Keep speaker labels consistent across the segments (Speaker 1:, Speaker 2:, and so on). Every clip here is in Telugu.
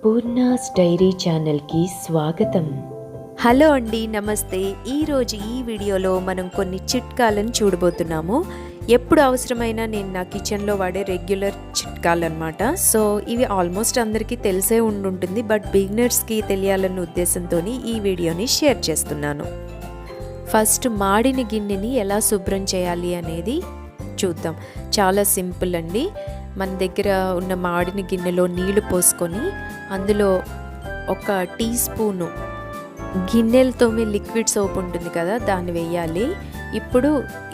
Speaker 1: పూర్ణాస్ డైరీ ఛానల్కి స్వాగతం.
Speaker 2: హలో అండి, నమస్తే. ఈరోజు ఈ వీడియోలో మనం కొన్ని చిట్కాలను చూడబోతున్నాము. ఎప్పుడు అవసరమైనా నేను నా కిచెన్లో వాడే రెగ్యులర్ చిట్కాలు అనమాట. సో ఇవి ఆల్మోస్ట్ అందరికీ తెలిసే ఉంటుంది, బట్ బిగినర్స్కి తెలియాలన్న ఉద్దేశంతో ఈ వీడియోని షేర్ చేస్తున్నాను. ఫస్ట్ మాడిన గిన్నెని ఎలా శుభ్రం చేయాలి అనేది చూద్దాం. చాలా సింపుల్ అండి. మన దగ్గర ఉన్న మాడిన గిన్నెలో నీళ్లు పోసుకొని అందులో ఒక టీ స్పూను గిన్నెలతో లిక్విడ్ సోప్ ఉంటుంది కదా, దాన్ని వేయాలి. ఇప్పుడు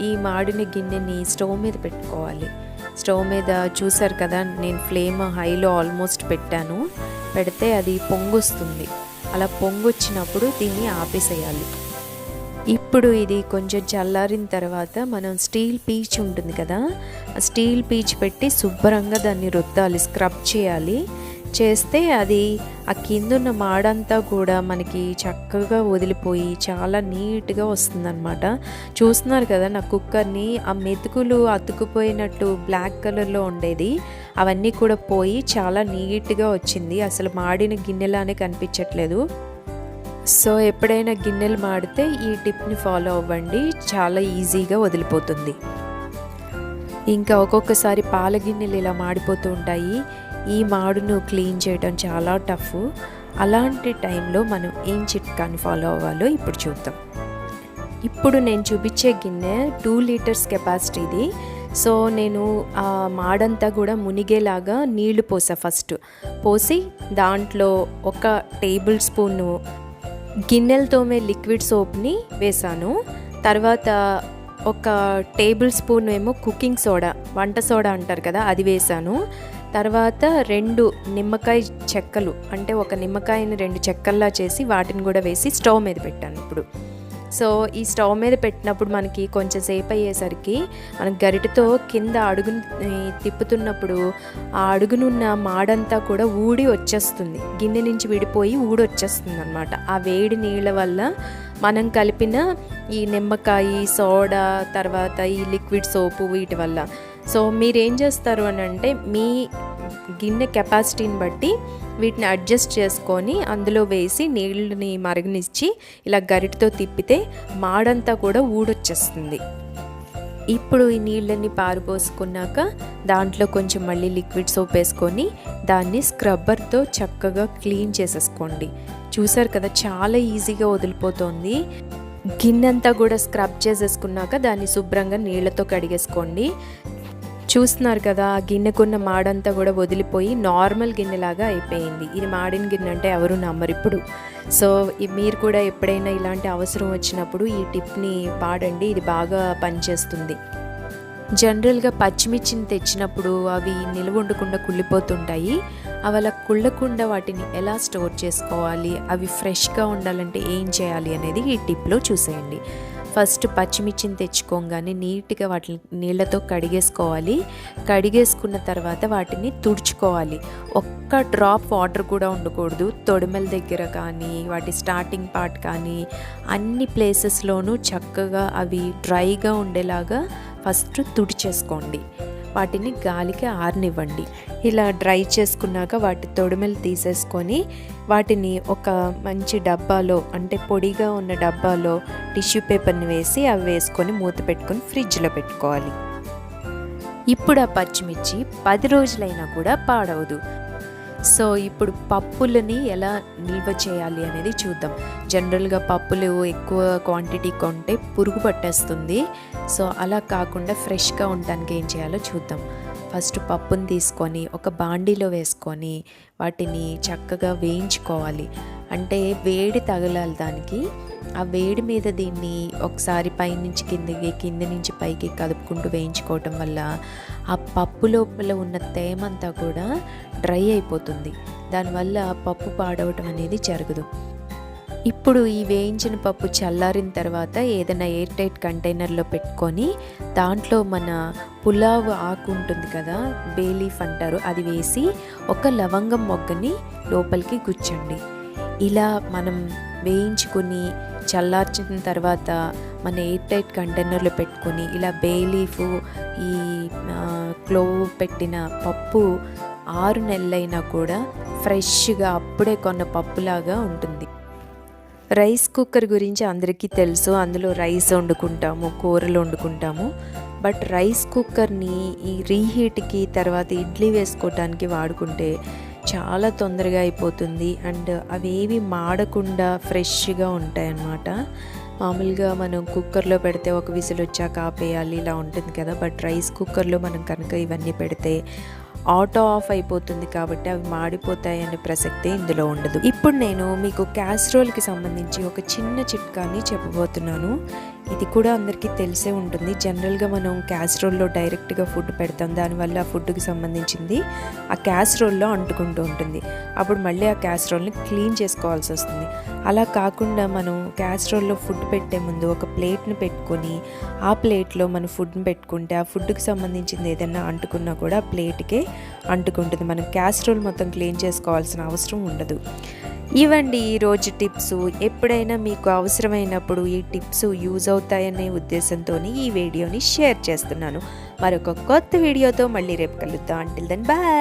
Speaker 2: ఈ మాడిన గిన్నెని స్టవ్ మీద పెట్టుకోవాలి. స్టవ్ మీద చూసారు కదా, నేను ఫ్లేమ్ హైలో ఆల్మోస్ట్ పెట్టాను. పెడితే అది పొంగొస్తుంది. అలా పొంగొచ్చినప్పుడు దీన్ని ఆపేసేయాలి. ఇప్పుడు ఇది కొంచెం చల్లారిన తర్వాత మనం స్టీల్ పీచ్ ఉంటుంది కదా, ఆ స్టీల్ పీచ్ పెట్టి శుభ్రంగా దాన్ని రుద్దాలి, స్క్రబ్ చేయాలి. చేస్తే అది ఆ కిందున్న మాడంతా కూడా మనకి చక్కగా వదిలిపోయి చాలా నీట్గా వస్తుందన్నమాట. చూస్తున్నారు కదా, నా కుక్కర్ని ఆ మెతుకులు అతుకుపోయినట్టు బ్లాక్ కలర్లో ఉండేది అవన్నీ కూడా పోయి చాలా నీట్గా వచ్చింది. అసలు మాడిన గిన్నెలానే కనిపించట్లేదు. సో ఎప్పుడైనా గిన్నెలు మాడితే ఈ టిప్ని ఫాలో అవ్వండి, చాలా ఈజీగా వదిలిపోతుంది. ఇంకా ఒక్కొక్కసారి పాల గిన్నెలు ఇలా మాడిపోతూ ఉంటాయి. ఈ మాడును క్లీన్ చేయడం చాలా టఫ్. అలాంటి టైంలో మనం ఏం చిట్కాని ఫాలో అవ్వాలో ఇప్పుడు చూద్దాం. ఇప్పుడు నేను చూపించే గిన్నె 2 లీటర్స్ కెపాసిటీది. సో నేను ఆ మాడంతా కూడా మునిగేలాగా నీళ్లు పోసా. ఫస్ట్ పోసి దాంట్లో ఒక టేబుల్ స్పూను గిన్నెలతోమే లిక్విడ్ సోప్ని వేసాను. తర్వాత ఒక టేబుల్ స్పూన్ ఏమో కుకింగ్ సోడా, వంట సోడా అంటారు కదా, అది వేసాను. తర్వాత 2 నిమ్మకాయ చెక్కలు, అంటే ఒక నిమ్మకాయని 2 చెక్కల్లా చేసి వాటిని కూడా వేసి స్టవ్ మీద పెట్టాను. ఇప్పుడు సో ఈ స్టవ్ మీద పెట్టినప్పుడు మనకి కొంచెం సేపు అయ్యేసరికి మనం గరిటెతో కింద అడుగుని తిప్పుతున్నప్పుడు ఆ అడుగునున్న మాడంతా కూడా ఊడి వచ్చేస్తుంది, గిన్నె నుంచి విడిపోయి ఊడి వచ్చేస్తుంది అనమాట. ఆ వేడి నీళ్ళ వల్ల మనం కలిపిన ఈ నిమ్మకాయ సోడా తర్వాత ఈ లిక్విడ్ సోపు వీటి వల్ల. సో మీరేం చేస్తారు అని అంటే, మీ గిన్నె కెపాసిటీని బట్టి వీటిని అడ్జస్ట్ చేసుకొని అందులో వేసి నీళ్ళని మరగనిచ్చి ఇలా గరిటతో తిప్పితే మాడంతా కూడా ఊడొచ్చేస్తుంది. ఇప్పుడు ఈ నీళ్ళని పారబోసుకున్నాక దాంట్లో కొంచెం మళ్ళీ లిక్విడ్ సోప్ వేసుకొని దాన్ని స్క్రబ్బర్తో చక్కగా క్లీన్ చేసేసుకోండి. చూసారు కదా, చాలా ఈజీగా వదిలిపోతుంది. గిన్నెంతా కూడా స్క్రబ్ చేసేసుకున్నాక దాన్ని శుభ్రంగా నీళ్ళతో కడిగేసుకోండి. చూస్తున్నారు కదా, ఆ గిన్నెకున్న మాడంతా కూడా వదిలిపోయి నార్మల్ గిన్నెలాగా అయిపోయింది. ఇది మాడిన గిన్నె అంటే ఎవరు నమ్మరు ఇప్పుడు. సో మీరు కూడా ఎప్పుడైనా ఇలాంటి అవసరం వచ్చినప్పుడు ఈ టిప్ని వాడండి, ఇది బాగా పనిచేస్తుంది. జనరల్గా పచ్చిమిర్చిని తెచ్చినప్పుడు అవి నిల్వ ఉండకుండా కుళ్ళిపోతుంటాయి. అవి అలా కుళ్ళకుండా వాటిని ఎలా స్టోర్ చేసుకోవాలి, అవి ఫ్రెష్గా ఉండాలంటే ఏం చేయాలి అనేది ఈ టిప్లో చూసేయండి. ఫస్ట్ పచ్చిమిర్చిని తెచ్చుకోగానే నీట్గా వాటిని నీళ్ళతో కడిగేసుకోవాలి. కడిగేసుకున్న తర్వాత వాటిని తుడుచుకోవాలి. ఒక్క డ్రాప్ వాటర్ కూడా ఉండకూడదు. తొడిమెల దగ్గర కానీ వాటి స్టార్టింగ్ పార్ట్ కానీ అన్ని ప్లేసెస్లోనూ చక్కగా అవి డ్రైగా ఉండేలాగా ఫస్ట్ తుడిచేసుకోండి. వాటిని గాలికి ఆరనివ్వండి. ఇలా డ్రై చేసుకున్నాక వాటి తొడిమెలు తీసేసుకొని వాటిని ఒక మంచి డబ్బాలో, అంటే పొడిగా ఉన్న డబ్బాలో టిష్యూ పేపర్ని వేసి అవి వేసుకొని మూత పెట్టుకొని ఫ్రిడ్జ్లో పెట్టుకోవాలి. ఇప్పుడు ఆ పచ్చిమిర్చి 10 రోజులైనా కూడా పాడవదు. సో ఇప్పుడు పప్పులని ఎలా నిల్వ చేయాలి అనేది చూద్దాం. జనరల్గా పప్పులు ఎక్కువ క్వాంటిటీ కొంటే పురుగు పట్టేస్తుంది. సో అలా కాకుండా ఫ్రెష్గా ఉండడానికి ఏం చేయాలో చూద్దాం. ఫస్ట్ పప్పుని తీసుకొని ఒక బాండీలో వేసుకొని వాటిని చక్కగా వేయించుకోవాలి. అంటే వేడి తగలాలి దానికి. ఆ వేడి మీద దీన్ని ఒకసారి పైనుంచి కిందకి, కింద నుంచి పైకి కలుపుకుంటూ వేయించుకోవటం వల్ల ఆ పప్పు లోపల ఉన్న తేమంతా కూడా డ్రై అయిపోతుంది. దానివల్ల పప్పు పాడవటం అనేది జరగదు. ఇప్పుడు ఈ వేయించిన పప్పు చల్లారిన తర్వాత ఏదైనా ఎయిర్ టైట్ కంటైనర్లో పెట్టుకొని దాంట్లో మన పులావ్ ఆకు ఉంటుంది కదా, బే లీఫ్ అంటారు, అది వేసి ఒక లవంగం మొగ్గని లోపలికి గుచ్చండి. ఇలా మనం వేయించుకొని చల్లార్చిన తర్వాత మన ఎయిర్ టైట్ కంటైనర్లో పెట్టుకొని ఇలా బే లీఫ్, ఈ క్లోవ్ పెట్టిన పప్పు 6 నెలలైనా కూడా ఫ్రెష్గా అప్పుడే కొన్న పప్పులాగా ఉంటుంది. రైస్ కుక్కర్ గురించి అందరికీ తెలుసు, అందులో రైస్ వండుకుంటాము, కూరలు వండుకుంటాము. బట్ రైస్ కుక్కర్ని ఈ రీహీట్కి తర్వాత ఇడ్లీ వేసుకోవటానికి వాడుకుంటే చాలా తొందరగా అయిపోతుంది. అండ్ అవేవి మాడకుండా ఫ్రెష్గా ఉంటాయన్నమాట. మామూలుగా మనం కుక్కర్లో పెడితే ఒక విజిల్ వచ్చాక ఆపేయాలి ఇలా ఉంటుంది కదా. బట్ రైస్ కుక్కర్లో మనం కనుక ఇవన్నీ పెడితే ఆటో ఆఫ్ అయిపోతుంది కాబట్టి అవి మాడిపోతాయి అనే ప్రసక్తే ఇందులో ఉండదు. ఇప్పుడు నేను మీకు క్యాస్రోల్కి సంబంధించి ఒక చిన్న చిట్కాని చెప్పబోతున్నాను. ఇది కూడా అందరికీ తెలిసే ఉంటుంది. జనరల్గా మనం క్యాస్రోల్లో డైరెక్ట్గా ఫుడ్ పెడతాం, దానివల్ల ఆ ఫుడ్కి సంబంధించింది ఆ క్యాస్రోల్లో అంటుకుంటూ ఉంటుంది. అప్పుడు మళ్ళీ ఆ క్యాస్రోల్ని క్లీన్ చేసుకోవాల్సి వస్తుంది. అలా కాకుండా మనం క్యాస్రోల్లో ఫుడ్ పెట్టే ముందు ఒక ప్లేట్ని పెట్టుకొని ఆ ప్లేట్లో మనం ఫుడ్ని పెట్టుకుంటే ఆ ఫుడ్కి సంబంధించింది ఏదైనా అంటుకున్నా కూడా ఆ ప్లేట్కే అంటుకుంటుంది. మనం క్యాస్రోల్ మొత్తం క్లీన్ చేసుకోవాల్సిన అవసరం ఉండదు. ఇవండి ఈరోజు టిప్స్. ఎప్పుడైనా మీకు అవసరమైనప్పుడు ఈ టిప్స్ యూజ్ అవుతాయనే ఉద్దేశంతో ఈ వీడియోని షేర్ చేస్తున్నాను. మరొక కొత్త వీడియోతో మళ్ళీ రేపు కలుద్దాం. Until then bye.